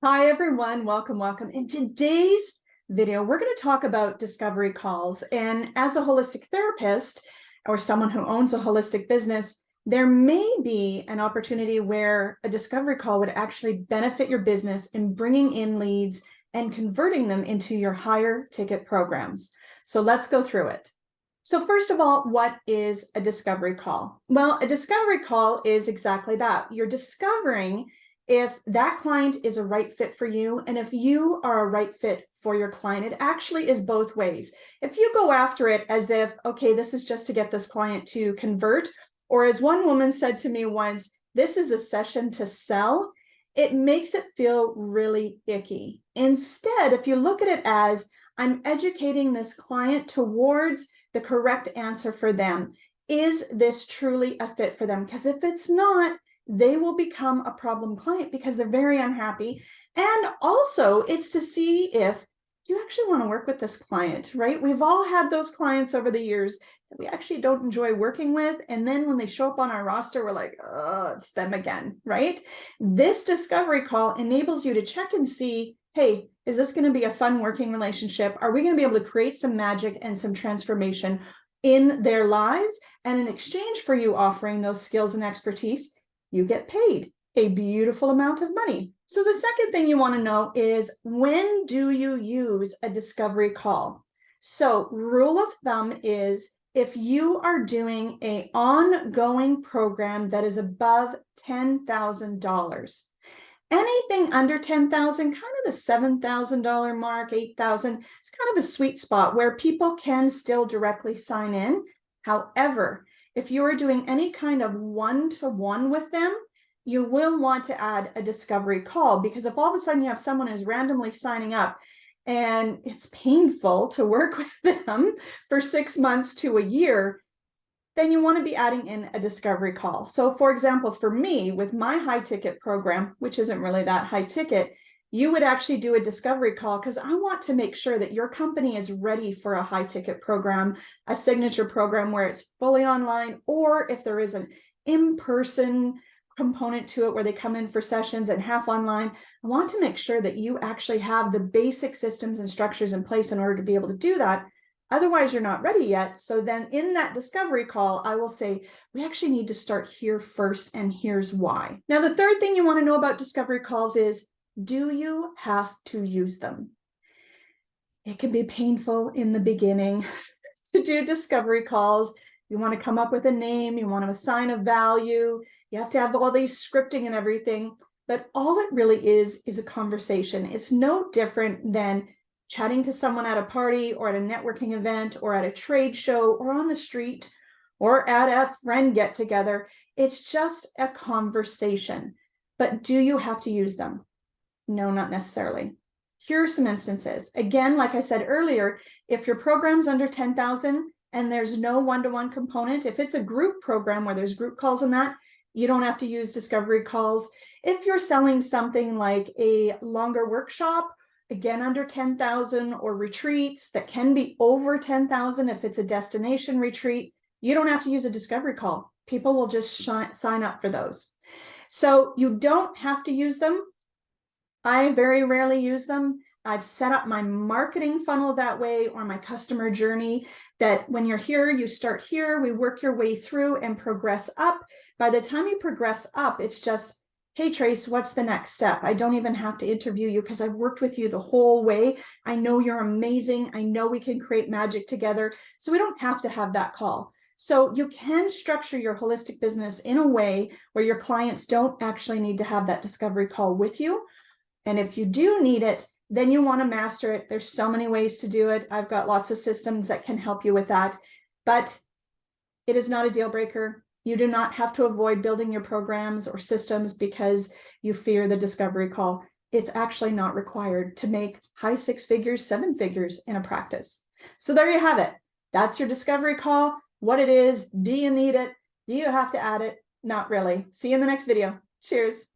Hi, everyone. Welcome. In today's video, we're going to talk about discovery calls. And as a holistic therapist or someone who owns a holistic business, there may be an opportunity where a discovery call would actually benefit your business in bringing in leads and converting them into your higher ticket programs. So let's go through it. So first of all, what is a discovery call? Well, a discovery call is exactly that. You're discovering if that client is a right fit for you, and if you are a right fit for your client. It actually is both ways. If you go after it as if, okay, this is just to get this client to convert, or as one woman said to me once, this is a session to sell, it makes it feel really icky. Instead, if you look at it as, I'm educating this client towards the correct answer for them. Is this truly a fit for them? Because if it's not, they will become a problem client because they're very unhappy. And also it's to see if you actually want to work with this client, right? We've all had those clients over the years that we actually don't enjoy working with. And then when they show up on our roster, we're like, oh, it's them again, right? This discovery call enables you to check and see, hey, is this going to be a fun working relationship? Are we going to be able to create some magic and some transformation in their lives? And in exchange for you offering those skills and expertise, you get paid a beautiful amount of money. So the second thing you want to know is, when do you use a discovery call? So rule of thumb is, if you are doing an ongoing program that is above $10,000, anything under 10,000, kind of the $7,000 mark, 8,000, it's kind of a sweet spot where people can still directly sign in. However, if you are doing any kind of one-to-one with them, you will want to add a discovery call, because if all of a sudden you have someone who's randomly signing up and it's painful to work with them for 6 months to a year, then you want to be adding in a discovery call. So for example, for me, with my high ticket program, which isn't really that high ticket, you would actually do a discovery call because I want to make sure that your company is ready for a high ticket program, a signature program where it's fully online, or if there is an in-person component to it where they come in for sessions and half online, I want to make sure that you actually have the basic systems and structures in place in order to be able to do that. Otherwise, you're not ready yet. So then in that discovery call, I will say, we actually need to start here first, and here's why. Now, the third thing you want to know about discovery calls is, do you have to use them? It can be painful in the beginning to do discovery calls. You want to come up with a name, you want to assign a value, you have to have all these scripting and everything, but all it really is a conversation. It's no different than chatting to someone at a party or at a networking event or at a trade show or on the street or at a friend get together. It's just a conversation. But do you have to use them? No, not necessarily. Here are some instances. Again, like I said earlier, if your program's under 10,000 and there's no one-to-one component, if it's a group program where there's group calls in that, you don't have to use discovery calls. If you're selling something like a longer workshop, again, under 10,000, or retreats that can be over 10,000, if it's a destination retreat, you don't have to use a discovery call. People will just sign up for those. So you don't have to use them. I very rarely use them. I've set up my marketing funnel that way, or my customer journey, that when you're here, you start here, we work your way through and progress up. By the time you progress up, it's just, hey, Trace, what's the next step? I don't even have to interview you because I've worked with you the whole way. I know you're amazing. I know we can create magic together. So we don't have to have that call. So you can structure your holistic business in a way where your clients don't actually need to have that discovery call with you. And if you do need it, then you want to master it. There's so many ways to do it. I've got lots of systems that can help you with that, but it is not a deal breaker. You do not have to avoid building your programs or systems because you fear the discovery call. It's actually not required to make high 6 figures, 7 figures in a practice. So there you have it. That's your discovery call. What it is, do you need it? Do you have to add it? Not really. See you in the next video. Cheers.